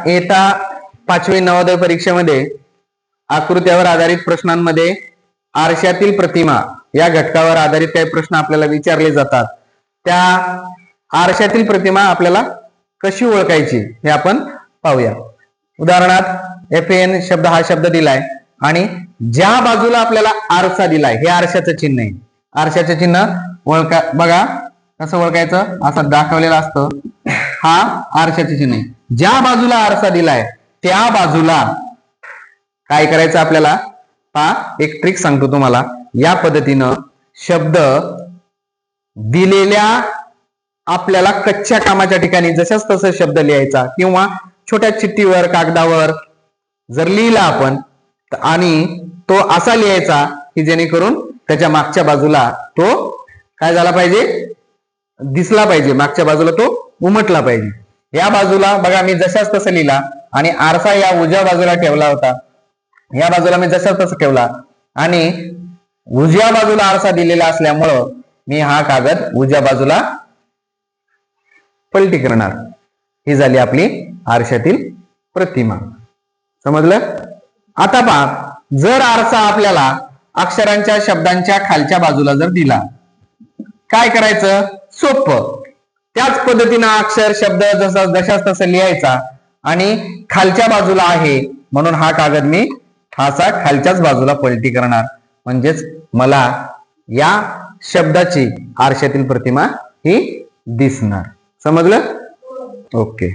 येता 5वी नवोदय परीक्षेमध्ये आकृत्यावर आधारित प्रश्नांमध्ये आरशातील प्रतिमा या घटकावर आधारित काही प्रश्न आपल्याला विचारले जातात. त्या आरशातील प्रतिमा आपल्याला कशी ओळखायची हे आपण पाहूया. उदाहरणार्थ FN शब्द हा शब्द दिलाय आणि ज्या बाजूला आपल्याला आरसा दिलाय हे आरशाचं चिन्ह आहे. आरशाचं चिन्ह ओळखा बघा कसं ओळखायचं, असं दाखवलेलं असतं. हा आरशाचं चिन्ह आहे. ज्या बाजूला आरसा दिलाय त्या बाजूला काय करायचं आपल्याला एक ट्रिक सांगतो तुम्हाला. या पद्धतीनं शब्द दिलेल्या आपल्याला कच्च्या कामाच्या ठिकाणी जशाच तसं शब्द लिहायचा किंवा छोट्या चिठ्ठीवर कागदावर जर लिहिला आपण आणि तो असा लिहायचा की जेणेकरून त्याच्या मागच्या बाजूला तो काय झाला पाहिजे, दिसला पाहिजे, मागच्या बाजूला तो उमटला पाहिजे. या बाजूला बघा मी जशाच तसं लिहिला आणि आरसा या उजव्या बाजूला ठेवला होता. या बाजूला मी जशाच तसं ठेवला आणि उजव्या बाजूला आरसा दिलेला असल्यामुळं मी हा कागद उजव्या बाजूला पलटी करणार. ही झाली आपली आरशातील प्रतिमा. समजलं? आता पहा, जर आरसा आपल्याला अक्षरांच्या शब्दांच्या खालच्या बाजूला जर दिला, काय करायचं? सोपं. त्याच पद्धतीनं अक्षर शब्द जशाच तसं लिहायचा आणि खालच्या बाजूला आहे म्हणून हा कागद मी असा खालच्याच बाजूला पलटी करणार. म्हणजेच मला या शब्दाची आरशातील प्रतिमा ही दिसणार. समजलं? ओके.